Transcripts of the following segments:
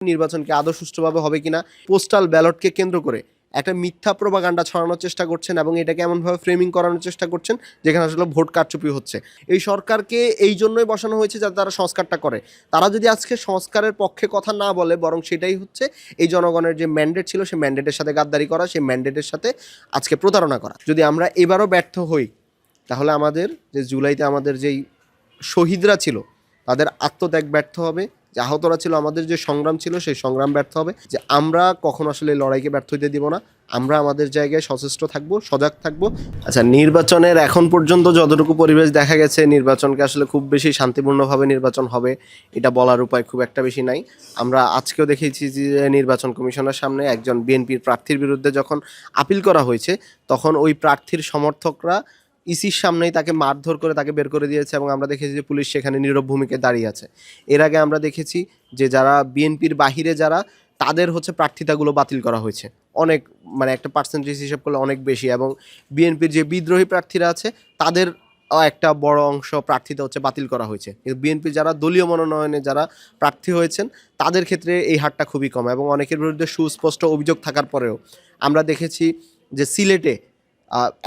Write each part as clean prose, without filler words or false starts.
নির্বাচনকে আদৌ সুষ্ঠুভাবে হবে কিনা, পোস্টাল ব্যালটকে কেন্দ্র করে একটা মিথ্যা প্রোপাগান্ডা ছড়ানোর চেষ্টা করছেন এবং এটাকে এমনভাবে ফ্রেমিং করানোর চেষ্টা করছেন যেখানে আসলে ভোট কারচুপি হচ্ছে। এই সরকারকে এই জন্যই বসানো হয়েছে যাতে তারা সংস্কারটা করে। তারা যদি আজকে সংস্কারের পক্ষে কথা না বলে, বরং সেটাই হচ্ছে এই জনগণের যে ম্যান্ডেট ছিল সেই ম্যান্ডেটের সাথে গাদ্দারি করা, সেই ম্যান্ডেটের সাথে আজকে প্রতারণা করা। যদি আমরা এবারও ব্যর্থ হই তাহলে আমাদের যে জুলাইতে আমাদের যেই শহীদরা ছিল তাদের আত্মত্যাগ ব্যর্থ হবে, যে আহতরা ছিল, আমাদের যে সংগ্রাম ছিল সেই সংগ্রাম ব্যর্থ হবে। যে আমরা কখনো আসলে লড়াইকে ব্যর্থ হইতে দিব না, আমরা আমাদের জায়গায় সচেষ্ট থাকবো, সজাগ থাকবো। আচ্ছা, নির্বাচনের এখন পর্যন্ত যতটুকু পরিবেশ দেখা গেছে, নির্বাচনকে আসলে খুব বেশি শান্তিপূর্ণভাবে নির্বাচন হবে এটা বলার উপায় খুব একটা বেশি নাই। আমরা আজকেও দেখেছি যে নির্বাচন কমিশনের সামনে একজন বিএনপির প্রার্থীর বিরুদ্ধে যখন আপিল করা হয়েছে তখন ওই প্রার্থীর সমর্থকরা ইসির সামনেই তাকে মারধর করে তাকে বের করে দিয়েছে এবং আমরা দেখেছি যে পুলিশ সেখানে নীরব ভূমিকায় দাঁড়িয়ে আছে। এর আগে আমরা দেখেছি যে যারা বিএনপির বাহিরে যারা, তাদের প্রার্থিতাগুলো বাতিল করা হয়েছে অনেক, মানে একটা পার্সেন্টেজ হিসাব করলে অনেক বেশি। এবং বিএনপির যে বিদ্রোহী প্রার্থীরা আছে তাদের একটা বড় অংশ প্রার্থিতা বাতিল করা হয়েছে। কিন্তু বিএনপির যারা দলীয় মনোনয়নে যারা প্রার্থী হয়েছেন তাদের ক্ষেত্রে এই হারটা খুবই কম এবং অনেকের বিরুদ্ধে সুস্পষ্ট অভিযোগ থাকার পরেও আমরা দেখেছি যে সিলেটে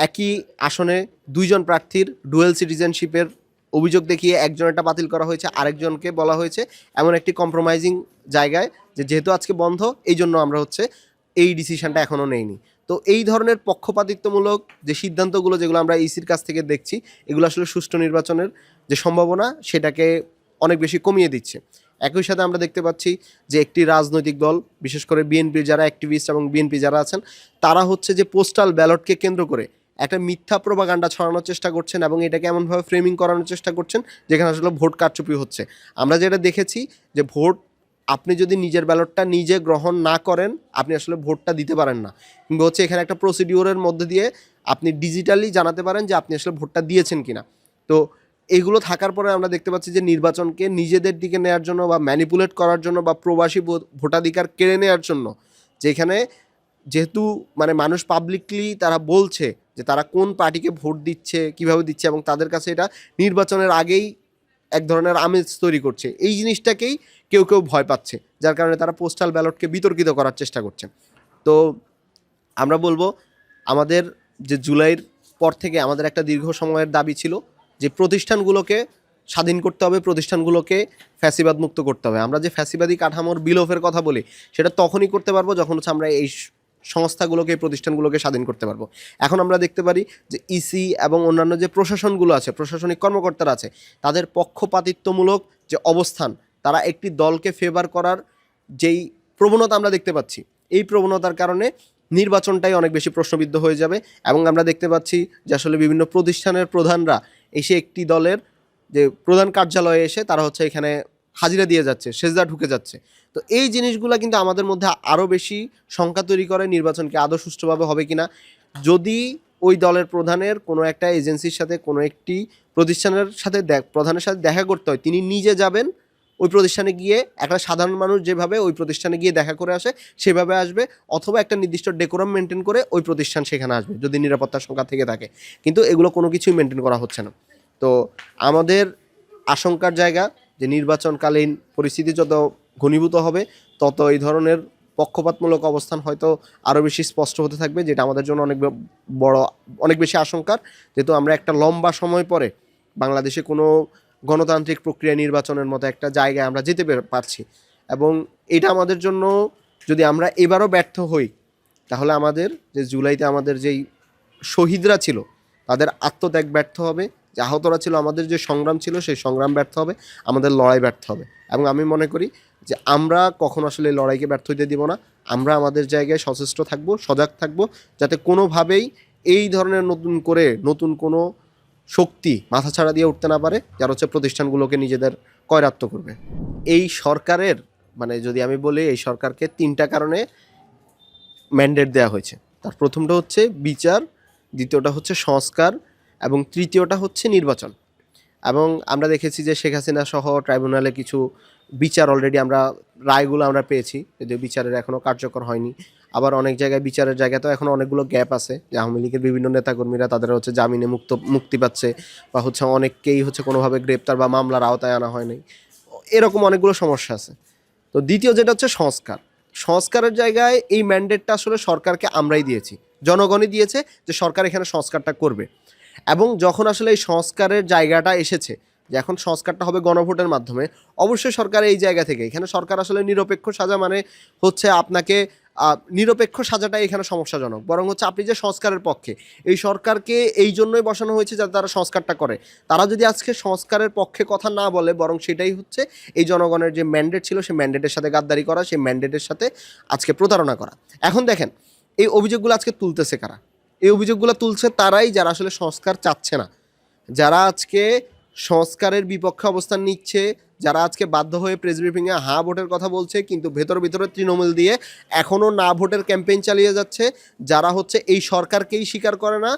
একই আসনে দুইজন প্রার্থীর ডুয়েল সিটিজেনশিপের অভিযোগ দেখিয়ে একজনেরটা বাতিল করা হয়েছে, আরেকজনকে বলা হয়েছে এমন একটি কম্প্রোমাইজিং জায়গায় যে যেহেতু আজকে বন্ধ এই জন্য আমরা এই ডিসিশনটা এখনও নেইনি। তো এই ধরনের পক্ষপাতিত্বমূলক যে সিদ্ধান্তগুলো যেগুলো আমরা ইসির কাছ থেকে দেখছি, এগুলো আসলে সুষ্ঠু নির্বাচনের যে সম্ভাবনা সেটাকে অনেক বেশি কমিয়ে দিচ্ছে। একই সাথে আমরা দেখতে পাচ্ছি যে একটি রাজনৈতিক দল, বিশেষ করে বিএনপির যারা অ্যাক্টিভিস্ট এবং বিএনপি যারা আছেন, তারা যে পোস্টাল ব্যালটকে কেন্দ্র করে একটা মিথ্যা প্রোপাগান্ডা ছড়ানোর চেষ্টা করছেন এবং এটাকে এমনভাবে ফ্রেমিং করানোর চেষ্টা করছেন যেখানে আসলে ভোট কারচুপি হচ্ছে। আমরা যেটা দেখেছি যে ভোট আপনি যদি নিজের ব্যালটটা নিজে গ্রহণ না করেন আপনি আসলে ভোটটা দিতে পারেন না, কিংবা এখানে একটা প্রসিডিওরের মধ্যে দিয়ে আপনি ডিজিটালি জানাতে পারেন যে আপনি আসলে ভোটটা দিয়েছেন কিনা। তো এগুলো থাকার পরে আমরা দেখতে পাচ্ছি যে নির্বাচনকে নিজেদের দিকে নেওয়ার জন্য বা ম্যানিপুলেট করার জন্য বা প্রবাসী ভোটাধিকার কেড়ে নেওয়ার জন্য, যেখানে যেহেতু মানুষ পাবলিকলি তারা বলছে যে তারা কোন পার্টিকে ভোট দিচ্ছে, কিভাবে দিচ্ছে, এবং তাদের কাছে এটা নির্বাচনের আগেই এক ধরনের আমেজ তৈরি করছে, এই জিনিসটাকেই কেউ কেউ ভয় পাচ্ছে, যার কারণে তারা পোস্টাল ব্যালটকে বিতর্কিত করার চেষ্টা করছে। তো আমরা বলবো আমাদের যে জুলাইয়ের পর থেকে আমাদের একটা দীর্ঘ সময়ের দাবি ছিল যে প্রতিষ্ঠানগুলোকে স্বাধীন করতে হবে, প্রতিষ্ঠানগুলোকে ফ্যাসিবাদ মুক্ত করতে হবে। আমরা যে ফ্যাসিবাদী কাঠামোর বিলোপের কথা বলি সেটা তখনই করতে পারবো যখন আমরা এই সংস্থাগুলোকে, এই প্রতিষ্ঠানগুলোকে স্বাধীন করতে পারবো। এখন আমরা দেখতে পারি যে ইসি এবং অন্যান্য যে প্রশাসনগুলো আছে, প্রশাসনিক কর্মকর্তারা আছে, তাদের পক্ষপাতিত্বমূলক যে অবস্থান, তারা একটি দলকে ফেভার করার যেই প্রবণতা আমরা দেখতে পাচ্ছি, এই প্রবণতার কারণে নির্বাচনটাই অনেক বেশি প্রশ্নবিদ্ধ হয়ে যাবে। এবং আমরা দেখতে পাচ্ছি যে আসলে বিভিন্ন প্রতিষ্ঠানের প্রধানরা এসে একটি দলের যে প্রধান কার্যালয়ে এসে তারা এখানে হাজিরা দিয়ে যাচ্ছে, সেজদা ঢুকে যাচ্ছে। তো এই জিনিসগুলো কিন্তু আমাদের মধ্যে আরও বেশি শঙ্কা তৈরি করে নির্বাচনকে আদৌ সুষ্ঠুভাবে হবে কিনা। যদি ওই দলের প্রধানের কোনো একটা এজেন্সির সাথে, কোনো একটি প্রতিষ্ঠানের সাথে প্রধানের সাথে দেখা করতে হয়, তিনি নিজে যাবেন ওই প্রতিষ্ঠানে গিয়ে, একটা সাধারণ মানুষ যেভাবে ওই প্রতিষ্ঠানে গিয়ে দেখা করে আসে সেভাবে আসবে, অথবা একটা নির্দিষ্ট ডেকোরাম মেনটেন করে ওই প্রতিষ্ঠান সেখানে আসবে যদি নিরাপত্তার সংখ্যা থেকে থাকে। কিন্তু এগুলো কোনো কিছুই মেনটেন করা হচ্ছে না। তো আমাদের আশঙ্কার জায়গা যে নির্বাচনকালীন পরিস্থিতি যত ঘনীভূত হবে তত এই ধরনের পক্ষপাতমূলক অবস্থান হয়তো আরও বেশি স্পষ্ট হতে থাকবে, যেটা আমাদের জন্য অনেক বেশি আশঙ্কার। যেহেতু আমরা একটা লম্বা সময় পরে বাংলাদেশে কোনো গণতান্ত্রিক প্রক্রিয়া নির্বাচনের মতো একটা জায়গায় আমরা যেতে পারছি, এবং এটা আমাদের জন্য, যদি আমরা এবারও ব্যর্থ হই তাহলে আমাদের যে জুলাইতে আমাদের যেই শহীদরা ছিল তাদের আত্মত্যাগ ব্যর্থ হবে, যে আহতরা ছিল, আমাদের যে সংগ্রাম ছিল সেই সংগ্রাম ব্যর্থ হবে, আমাদের লড়াই ব্যর্থ হবে। এবং আমি মনে করি যে আমরা কখনো আসলে লড়াইকে ব্যর্থ হতে দিব না, আমরা আমাদের জায়গায় সচেষ্ট থাকব, সজাগ থাকব, যাতে কোনোভাবেই এই ধরনের নতুন কোনো শক্তি মাথাছাড়া দিয়ে উঠতে না পারে, যারা প্রতিষ্ঠানগুলোকে নিজেদের কয়রাত্ত করবে। এই সরকারের যদি আমি বলি, এই সরকারকে 3টা কারণে ম্যান্ডেট দেওয়া হয়েছে। তার প্রথমটা বিচার, দ্বিতীয়টা সংস্কার, এবং তৃতীয়টা নির্বাচন। এবং আমরা দেখেছি যে শেখ হাসিনা সহ ট্রাইব্যুনালে কিছু বিচার অলরেডি রায়গুলো আমরা পেয়েছি, যদিও বিচারের এখনও কার্যকর হয়নি। আবার অনেক জায়গায় বিচারের জায়গাতেও এখন অনেকগুলো গ্যাপ আছে, যে আওয়ামী লীগের বিভিন্ন নেতাকর্মীরা তাদের জামিনে মুক্তি পাচ্ছে, বা অনেককেই কোনোভাবে গ্রেপ্তার বা মামলার আওতায় আনা হয়নি, এরকম অনেকগুলো সমস্যা আছে। তো দ্বিতীয় যেটা হচ্ছে সংস্কার, সংস্কারের জায়গায় এই ম্যান্ডেটটা আসলে সরকারকে আমরাই দিয়েছি, জনগণই দিয়েছে যে সরকার এখানে সংস্কারটা করবে। এবং যখন আসলে এই সংস্কারের জায়গাটা এসেছে যে এখন সংস্কারটা হবে গণভোটের মাধ্যমে, অবশ্যই সরকার এই জায়গা থেকে, এখানে সরকার আসলে নিরপেক্ষ সাজা মানে হচ্ছে আপনাকে নিরপেক্ষ সাজাটাই এখানে সমস্যাজনক, বরং হচ্ছে আপনি যে সংস্কারের পক্ষে, এই সরকারকে এই জন্যই বসানো হয়েছে যাতে তারা সংস্কারটা করে। তারা যদি আজকে সংস্কারের পক্ষে কথা না বলে, বরং সেটাই হচ্ছে এই জনগণের যে ম্যান্ডেট ছিল সেই ম্যান্ডেটের সাথে গাদ্দারি করা, সেই ম্যান্ডেটের সাথে আজকে প্রতারণা করা। এখন দেখেন এই অভিযোগগুলো আজকে তুলতেছে কারা? এই অভিযোগগুলো তুলছে তারাই যারা আসলে সংস্কার চাচ্ছে না, যারা আজকে সংস্কারের বিপক্ষে অবস্থান নিচ্ছে, যারা আজকে বাধ্য হয়ে প্রেস ব্রিফিংয়ে হ্যাঁ ভোটের কথা বলছে কিন্তু ভিতরে তৃণমূল দিয়ে এখনও না ভোটের ক্যাম্পেইন চালিয়ে যাচ্ছে, যারা হচ্ছে এই সরকারকেই স্বীকার করে না,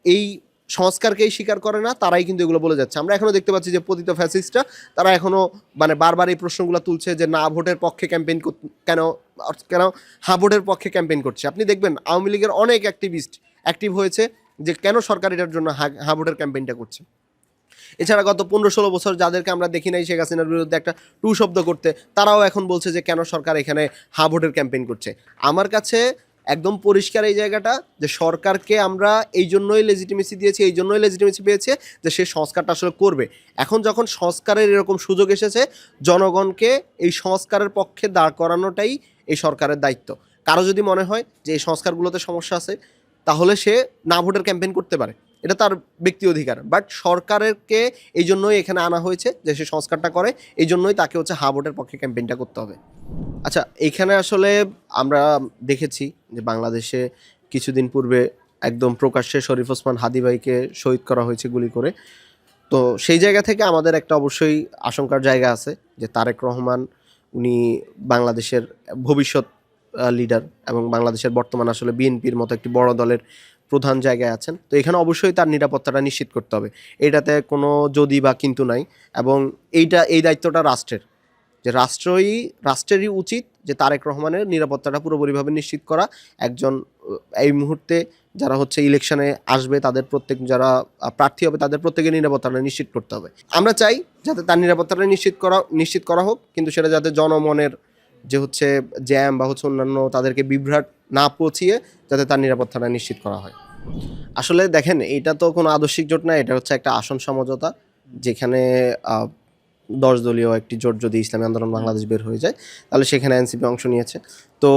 এই সংস্কারকেই স্বীকার করে না, তারাই কিন্তু এগুলো বলে যাচ্ছে। আমরা এখনও দেখতে পাচ্ছি যে পতিত ফ্যাসিস্টরা তারা এখনও মানে বারবার এই প্রশ্নগুলো তুলছে যে না ভোটের পক্ষে ক্যাম্পেইন কেন কেন হ্যাঁ ভোটের পক্ষে ক্যাম্পেইন করছে। আপনি দেখবেন আওয়ামী লীগের অনেক অ্যাক্টিভ হয়েছে যে কেন সরকার এটার জন্য হ্যাঁ ভোটের ক্যাম্পেইনটা করছে। এছাড়া গত 15-16 বছর যাদেরকে আমরা দেখি নাই শেখ হাসিনার বিরুদ্ধে একটা টু শব্দ করতে, তারাও এখন বলছে যে কেন সরকার এখানে হ্যাঁ ভোটের ক্যাম্পেইন করছে। আমার কাছে একদম পরিষ্কার এই জায়গাটা যে সরকারকে আমরা এই জন্যই লেজিটিমেসি দিয়েছি, এই জন্যই লেজিটিমেসি পেয়েছে যে সে সংস্কারটা আসলে করবে। এখন যখন সংস্কারের এরকম সুযোগ এসেছে, জনগণকে এই সংস্কারের পক্ষে দাঁড় করানোটাই এই সরকারের দায়িত্ব। কারো যদি মনে হয় যে এই সংস্কারগুলোতে সমস্যা আছে, তাহলে সে না ভোটের ক্যাম্পেইন করতে পারে, এটা তার ব্যক্তি অধিকার। বাট সরকারকে এই জন্যই এখানে আনা হয়েছে যে সে সংস্কারটা করে, এই জন্যই তাকে হচ্ছে হ্যাঁ ভোটের পক্ষে ক্যাম্পেইনটা করতে হবে। আচ্ছা, এইখানে আসলে আমরা দেখেছি যে বাংলাদেশে কিছুদিন পূর্বে একদম প্রকাশ্যে শরীফ ওসমান হাদী ভাইকে শহীদ করা হয়েছে গুলি করে। তো সেই জায়গা থেকে আমাদের একটা অবশ্যই আশঙ্কার জায়গা আছে যে তারেক রহমান উনি বাংলাদেশের ভবিষ্যৎ লিডার এবং বাংলাদেশের বর্তমান আসলে বিএনপির মতো একটি বড় দলের প্রধান জায়গায় আছেন। তো এখানে অবশ্যই তার নিরাপত্তাটা নিশ্চিত করতে হবে, এটাতে কোনো যদি বা কিন্তু নাই। এবং এই দায়িত্বটা রাষ্ট্রের, যে রাষ্ট্রেরই উচিত যে তারেক রহমানের নিরাপত্তাটা পুরোপুরিভাবে নিশ্চিত করা। একজন এই মুহূর্তে যারা হচ্ছে ইলেকশনে আসবে তাদের যারা প্রার্থী হবে তাদের প্রত্যেকের নিরাপত্তাটা নিশ্চিত করতে হবে। আমরা চাই যাতে তার নিরাপত্তাটা নিশ্চিত করা হোক, কিন্তু সেটা যাতে জনমনের যে হচ্ছে জ্যাম বা হচ্ছে অন্যান্য তাদেরকে বিভ্রাট না পৌঁছিয়ে যাতে তার নিরাপত্তাটা নিশ্চিত করা হয়। আসলে দেখেন এটা তো কোনো আদর্শিক জোট না, এটা হচ্ছে একটা আসন সমঝোতা, যেখানে 10 দলীয় একটি জোট যদি ইসলামী আন্দোলন বাংলাদেশ বের হয়ে যায় তাহলে সেখানে এনসিপি অংশ নিয়েছে। তো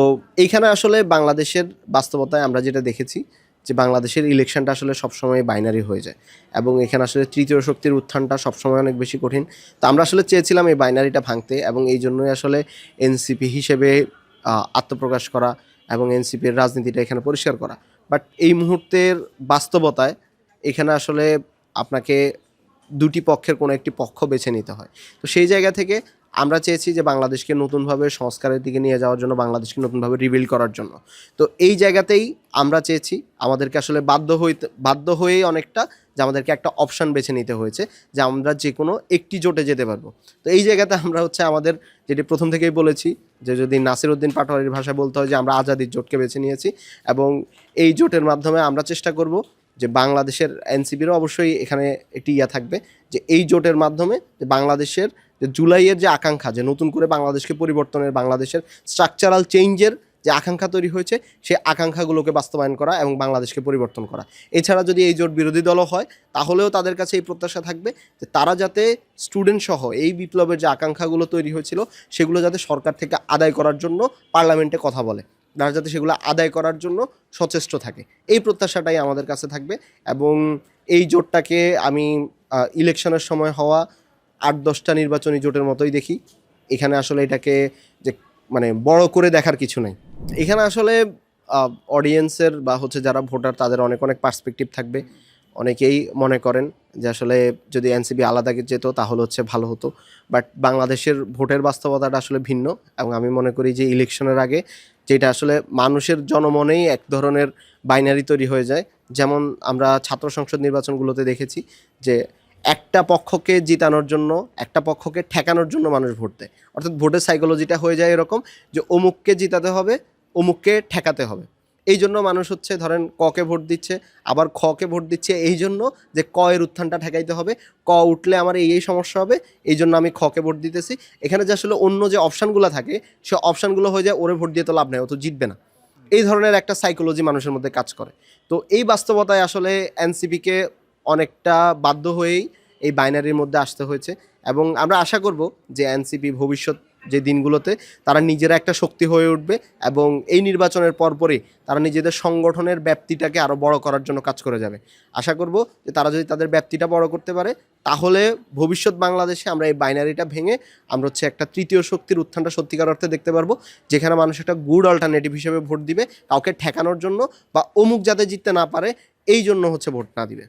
এইখানে আসলে বাংলাদেশের বাস্তবতায় আমরা যেটা দেখেছি যে বাংলাদেশের ইলেকশনটা আসলে সবসময় বাইনারি হয়ে যায় এবং এখানে আসলে তৃতীয় শক্তির উত্থানটা সবসময় অনেক বেশি কঠিন। তো আমরা আসলে চেয়েছিলাম এই বাইনারিটা ভাঙতে এবং এই জন্যই আসলে এনসিপি হিসেবে আত্মপ্রকাশ করা এবং এনসিপির রাজনীতিটা এখানে পরিষ্কার করা। বাট এই মুহূর্তের বাস্তবতায় এখানে আসলে আপনাকে দুটি পক্ষের কোনো একটি পক্ষ বেছে নিতে হয়। তো সেই জায়গা থেকে আমরা চেয়েছি যে বাংলাদেশকে নতুনভাবে সংস্কারের দিকে নিয়ে যাওয়ার জন্য, বাংলাদেশকে নতুনভাবে রিবিল্ড করার জন্য। তো এই জায়গাতেই আমরা চেয়েছি, আমাদেরকে আসলে বাধ্য হয়েই অনেকটা যে আমাদেরকে একটা অপশান বেছে নিতে হয়েছে যে আমরা যে কোনো একটি জোটে যেতে পারবো। তো এই জায়গাতে আমরা হচ্ছে আমাদের যেটি প্রথম থেকেই বলেছি যে যদি নাসির উদ্দিন পাটোয়ারির ভাষায় বলতে হয় যে আমরা আজাদির জোটকে বেছে নিয়েছি এবং এই জোটের মাধ্যমে আমরা চেষ্টা করব যে বাংলাদেশের এনসিপিরও অবশ্যই এখানে একটি থাকবে যে এই জোটের মাধ্যমে যে বাংলাদেশের যে জুলাইয়ের যে আকাঙ্ক্ষা, যে নতুন করে বাংলাদেশকে পরিবর্তনের, বাংলাদেশের স্ট্রাকচারাল চেঞ্জের যে আকাঙ্ক্ষা তৈরি হয়েছে সেই আকাঙ্ক্ষাগুলোকে বাস্তবায়ন করা এবং বাংলাদেশকে পরিবর্তন করা। এছাড়া যদি এই জোট বিরোধী দলও হয় তাহলেও তাদের কাছে এই প্রত্যাশা থাকবে যে তারা যাতে স্টুডেন্ট সহ এই বিপ্লবের যে আকাঙ্ক্ষাগুলো তৈরি হয়েছিল সেগুলো যাতে সরকার থেকে আদায় করার জন্য পার্লামেন্টে কথা বলে, তারা যাতে সেগুলো আদায় করার জন্য সচেষ্ট থাকে, এই প্রত্যাশাটাই আমাদের কাছে থাকবে। এবং এই জোটটাকে আমি ইলেকশনের সময় হওয়া 8-10টা নির্বাচনী জোটের মতোই দেখি। এখানে আসলে এটাকে যে মানে বড় করে দেখার কিছু নাই। এখানে আসলে অডিয়েন্সের বা হচ্ছে যারা ভোটার তাদের অনেক পার্সপেক্টিভ থাকবে। অনেকেই মনে করেন যে আসলে যদি এনসিপি আলাদা যেত তাহলে হচ্ছে ভালো হতো, বাট বাংলাদেশের ভোটের বাস্তবতাটা আসলে ভিন্ন। এবং আমি মনে করি যে ইলেকশনের আগে যেটা আসলে মানুষের জনমনেই এক ধরনের বাইনারি তৈরি হয়ে যায়, যেমন আমরা ছাত্র সংসদ নির্বাচনগুলোতে দেখেছি যে একটা পক্ষকে জিতানোর জন্য, একটা পক্ষকে ঠেকানোর জন্য মানুষ ভোট দেয়। অর্থাৎ ভোটের সাইকোলজিটা হয়ে যায় এরকম যে অমুককে জিতাতে হবে, অমুককে ঠেকাতে হবে। এই জন্য মানুষ হচ্ছে ধরেন ককে ভোট দিচ্ছে, আবার খকে ভোট দিচ্ছে এই জন্য যে ক এর উত্থানটা ঠেকাইতে হবে, ক উঠলে আমার এই সমস্যা হবে, এই জন্য আমি খকে ভোট দিতেছি। এখানে যে আসলে অন্য যে অপশানগুলো থাকে সে অপশানগুলো হয়ে যায় ওরে ভোট দিয়ে তো লাভ নেই, ও তো জিতবে না। এই ধরনের একটা সাইকোলজি মানুষের মধ্যে কাজ করে। তো এই বাস্তবতায় আসলে এনসিপিকে অনেকটা বাধ্য হয়েই এই বাইনারির মধ্যে আসতে হয়েছে, এবং আমরা আশা করব যে এনসিপি ভবিষ্যৎ যে দিনগুলোতে তারা নিজেরা একটা শক্তি হয়ে উঠবে, এবং এই নির্বাচনের পরপরই তারা নিজেদের সংগঠনের ব্যাপ্তিটাকে আরও বড় করার জন্য কাজ করে যাবে। আশা করব যে তারা যদি তাদের ব্যাপ্তিটা বড় করতে পারে তাহলে ভবিষ্যৎ বাংলাদেশে আমরা এই বাইনারিটা ভেঙে আমরা হচ্ছে একটা তৃতীয় শক্তির উত্থানটা সত্যিকার অর্থে দেখতে পারবো, যেখানে মানুষ একটা গুড অল্টারনেটিভ হিসেবে ভোট দিবে, কাউকে ঠেকানোর জন্য বা অমুক যাতে জিততে না পারে এই জন্য হচ্ছে ভোট না দিবে।